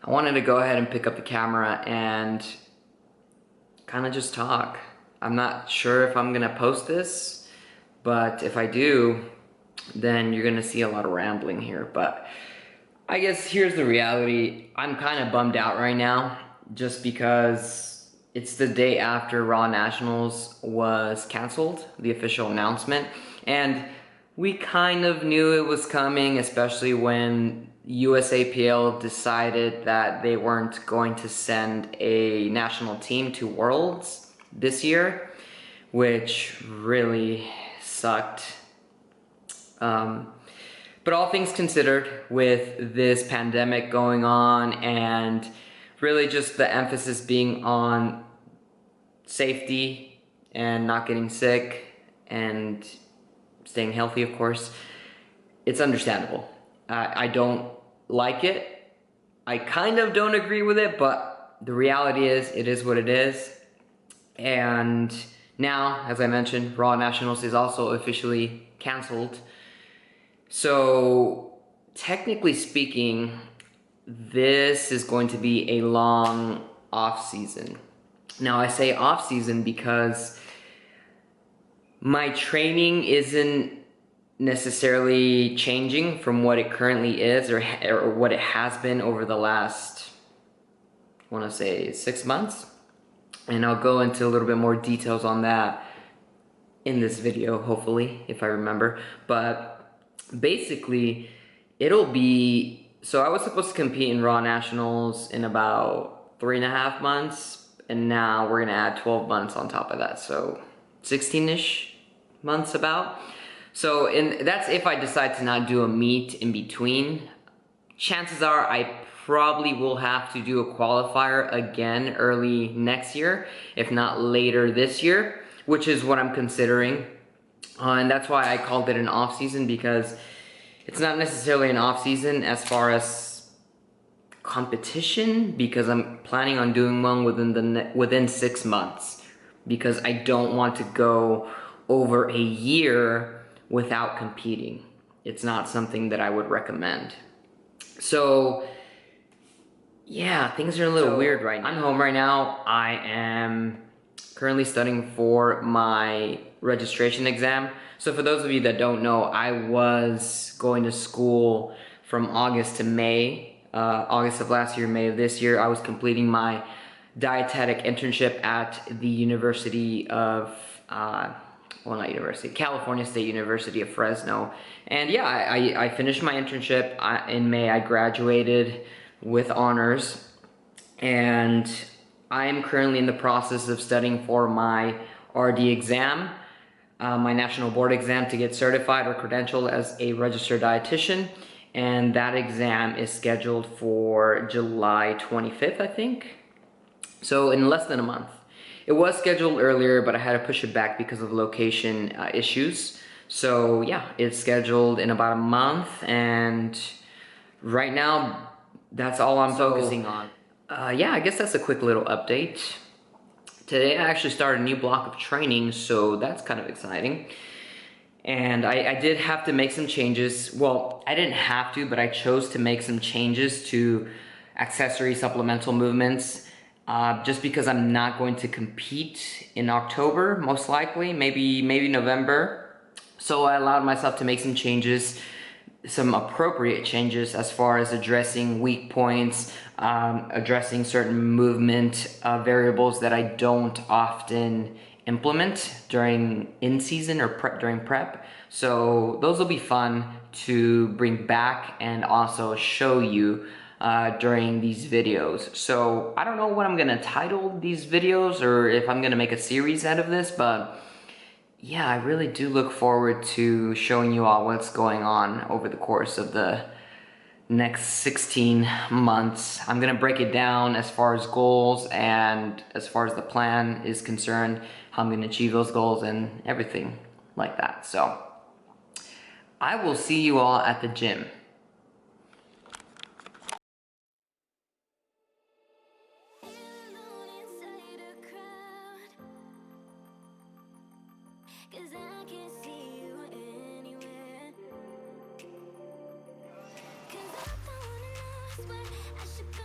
I wanted to go ahead and pick up the camera and kind of just talk. I'm not sure if I'm gonna post this, but if I do, then you're gonna see a lot of rambling here. But I guess here's the reality. I'm kind of bummed out right now just because it's the day after Raw Nationals was canceled, the official announcement, and we kind of knew it was coming, especially when USAPL decided that they weren't going to send a national team to Worlds this year, which really sucked. But all things considered, with this pandemic going on and really just the emphasis being on safety and not getting sick and staying healthy, of course, it's understandable. I don't like it. I kind of don't agree with it, but the reality is, it is what it is. And now, as I mentioned, Raw Nationals is also officially canceled. So, technically speaking, this is going to be a long off season. Now, I say off season because my training isn't necessarily changing from what it currently is or what it has been over the last, I want to say 6 months. And I'll go into a little bit more details on that in this video, hopefully, if I remember. But basically, it'll be, so I was supposed to compete in Raw Nationals in about 3.5 months, and now we're gonna add 12 months on top of that, so 16-ish months about. So that's if I decide to not do a meet in between. Chances are I probably will have to do a qualifier again early next year, if not later this year, which is what I'm considering. And that's why I called it an off season, because it's not necessarily an off season as far as competition, because I'm planning on doing one within 6 months, because I don't want to go over a year without competing. It's not something that I would recommend. So yeah, things are a little weird right now. I'm home right now. I am currently studying for my registration exam. So for those of you that don't know, I was going to school from August to May. August of last year, May of this year, I was completing my dietetic internship at the University of, well, not university, California State University of Fresno. And yeah, I finished my internship in May. I graduated with honors, and I'm currently in the process of studying for my RD exam, my national board exam to get certified or credentialed as a registered dietitian. And that exam is scheduled for July 25th, I think. So in less than a month. It was scheduled earlier, but I had to push it back because of location issues. So yeah, it's scheduled in about a month, and right now, that's all I'm focusing on. Yeah, I guess that's a quick little update. Today I actually started a new block of training, so that's kind of exciting. And I did have to make some changes. Well, I didn't have to, but I chose to make some changes to accessory supplemental movements. Just because I'm not going to compete in October, most likely, maybe November. So I allowed myself to make some changes, some appropriate changes as far as addressing weak points, addressing certain movement variables that I don't often implement during in-season or during prep. So those will be fun to bring back and also show you during these videos. So I don't know what I'm gonna title these videos or if I'm gonna make a series out of this, but yeah, I really do look forward to showing you all what's going on over the course of the next 16 months. I'm gonna break it down as far as goals and as far as the plan is concerned, how I'm gonna achieve those goals and everything like that. So I will see you all at the gym. I should go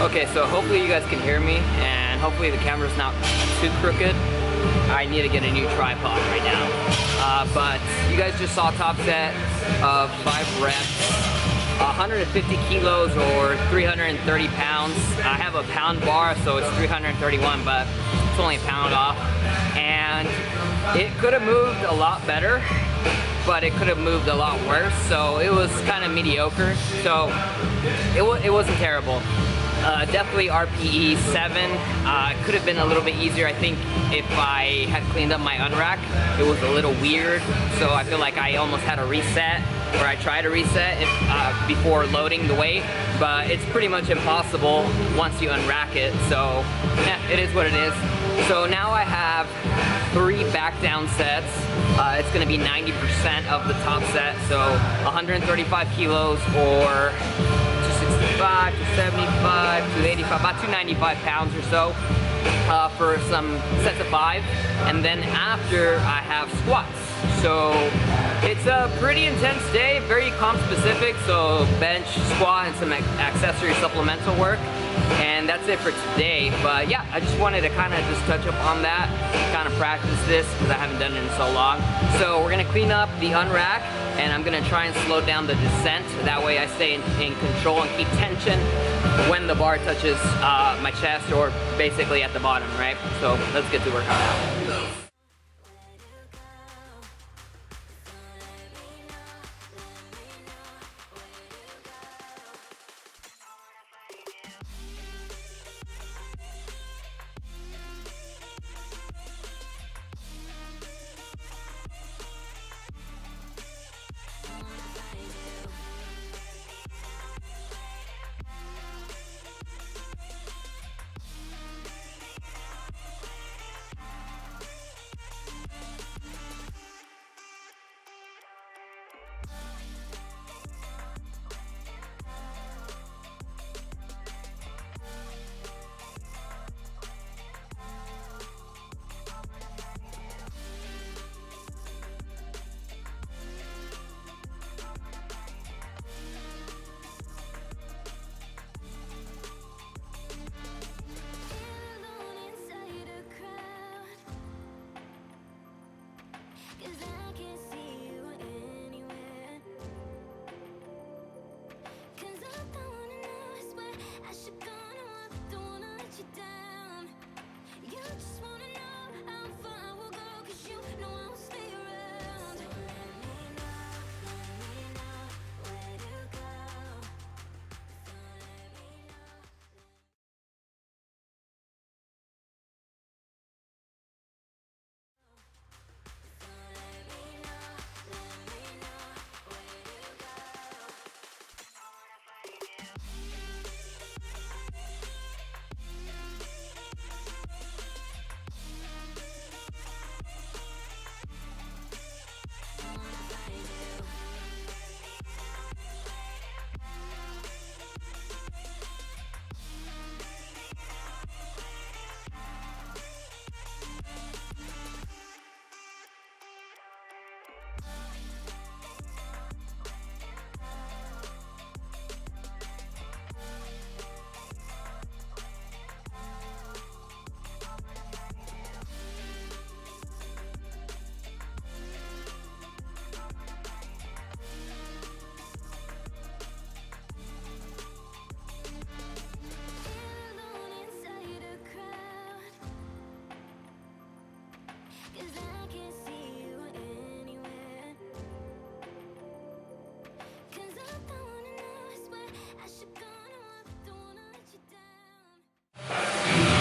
Okay, so hopefully you guys can hear me, and hopefully the camera's not too crooked. I need to get a new tripod right now. But you guys just saw a top set of 5 reps, 150 kilos or 330 pounds. I have a pound bar, so it's 331, but it's only a pound off. And it could have moved a lot better, but it could have moved a lot worse, so it was kind of mediocre. So it wasn't terrible. Definitely RPE 7. It could have been a little bit easier. I think if I had cleaned up my unrack, it was a little weird. So I feel like I almost had a reset, or I tried to reset it before loading the weight, but it's pretty much impossible once you unrack it. So yeah, it is what it is. So now I have 3 back down sets. It's going to be 90% of the top set, so 135 kilos or 265, 275, 285, about 295 pounds or so for some sets of 5. And then after I have squats. So it's a pretty intense day, very comp specific, so bench, squat, and some accessory supplemental work. And that's it for today. But yeah, I just wanted to kind of just touch up on that, kind of practice this because I haven't done it in so long. So we're gonna clean up the unrack, and I'm gonna try and slow down the descent. That way I stay in control and keep tension when the bar touches my chest, or basically at the bottom, right? So let's get to work on that.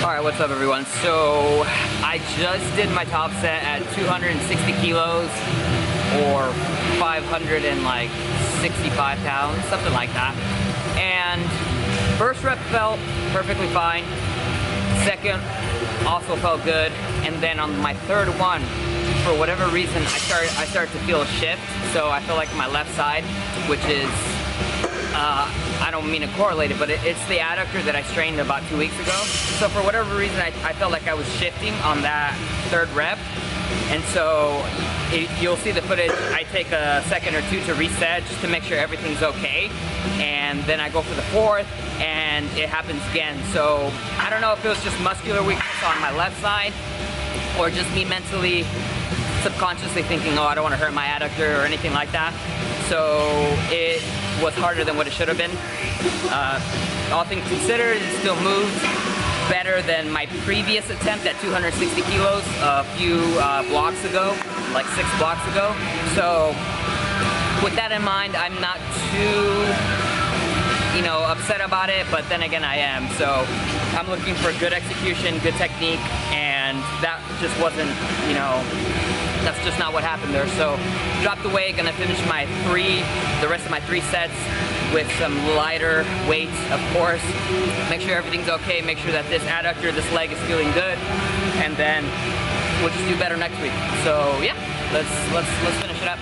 Alright, what's up everyone? So I just did my top set at 260 kilos or 565 pounds, something like that. And First rep felt perfectly fine. Second also felt good. And then on my third one, for whatever reason, I started to feel a shift. So I feel like my left side, which is, I don't mean to correlate it, but it's the adductor that I strained about 2 weeks ago. So for whatever reason, I felt like I was shifting on that third rep. And so you'll see the footage. I take a second or two to reset just to make sure everything's okay. And then I go for the fourth and it happens again. So I don't know if it was just muscular weakness on my left side or just me mentally, subconsciously thinking, oh, I don't want to hurt my adductor or anything like that. So it was harder than what it should have been. All things considered, it still moved better than my previous attempt at 260 kilos a few blocks ago, like 6 blocks ago. So with that in mind, I'm not too, upset about it, but then again I am. So I'm looking for good execution, good technique, and that just wasn't, that's just not what happened there. So dropped the weight, gonna finish the rest of my 3 sets with some lighter weights, of course. Make sure everything's okay, make sure that this adductor, this leg is feeling good, and then we'll just do better next week. So yeah, let's finish it up.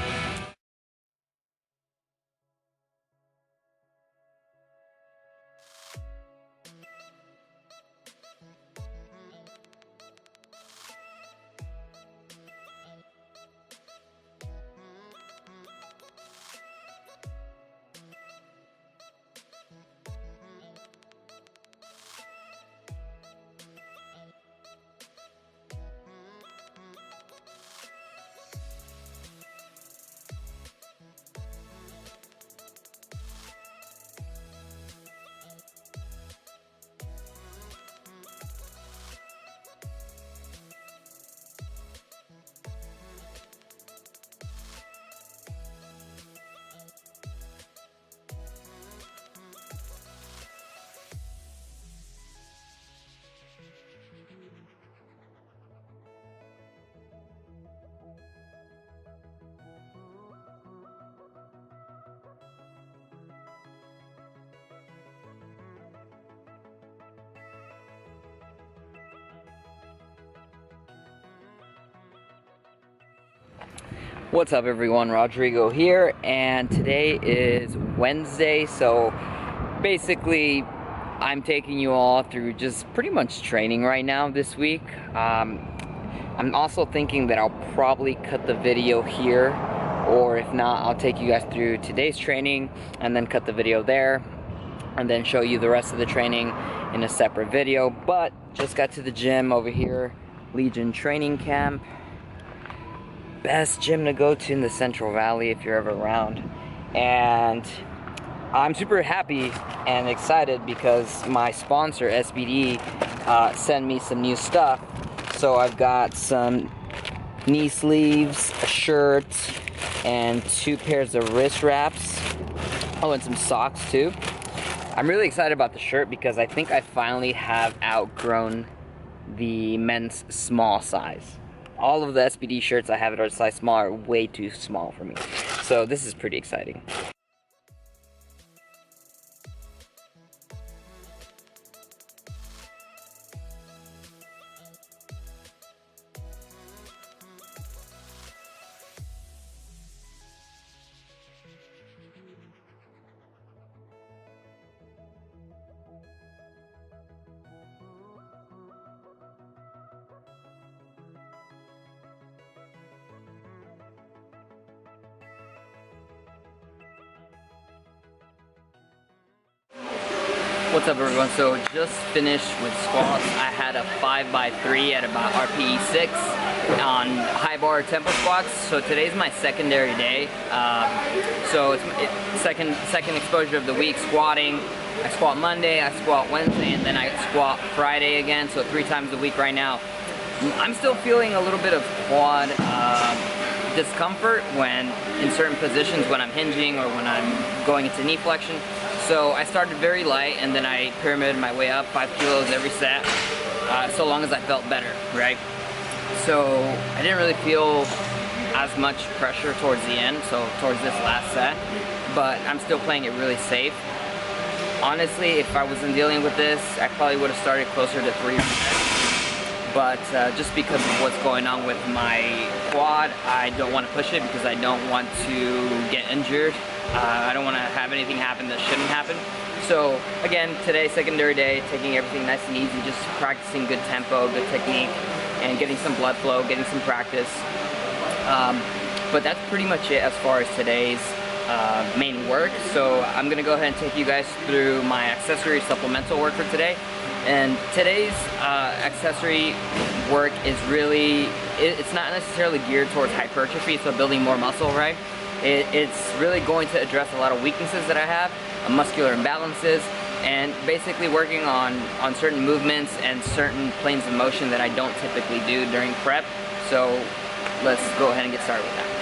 What's up everyone, Rodrigo here, and today is Wednesday, so basically I'm taking you all through just pretty much training right now this week. I'm also thinking that I'll probably cut the video here, or if not, I'll take you guys through today's training and then cut the video there and then show you the rest of the training in a separate video. But just got to the gym over here, Legion Training Camp. Best gym to go to in the Central Valley if you're ever around. And I'm super happy and excited because my sponsor SBD sent me some new stuff. So I've got some knee sleeves, a shirt, and 2 pairs of wrist wraps. Oh, and some socks too. I'm really excited about the shirt because I think I finally have outgrown the men's small size. All of the SBD shirts I have at a size small are way too small for me. So this is pretty exciting. What's up everyone? So just finished with squats. I had a 5x3 at about RPE 6 on high bar tempo squats. So today's my secondary day. So it's second exposure of the week squatting. I squat Monday, I squat Wednesday, and then I squat Friday again. So 3 times a week right now. I'm still feeling a little bit of quad discomfort when in certain positions when I'm hinging or when I'm going into knee flexion. So I started very light and then I pyramided my way up 5 kilos every set, so long as I felt better, right? So I didn't really feel as much pressure towards the end, so towards this last set, but I'm still playing it really safe. Honestly, if I wasn't dealing with this, I probably would have started closer to 3 reps. But just because of what's going on with my quad, I don't want to push it because I don't want to get injured. I don't want to have anything happen that shouldn't happen. So again, today, secondary day, taking everything nice and easy, just practicing good tempo, good technique, and getting some blood flow, getting some practice. But that's pretty much it as far as today's main work. So I'm gonna go ahead and take you guys through my accessory supplemental work for today. And today's accessory work is really, it's not necessarily geared towards hypertrophy, so building more muscle, right? It's really going to address a lot of weaknesses that I have, muscular imbalances, and basically working on certain movements and certain planes of motion that I don't typically do during prep. So let's go ahead and get started with that.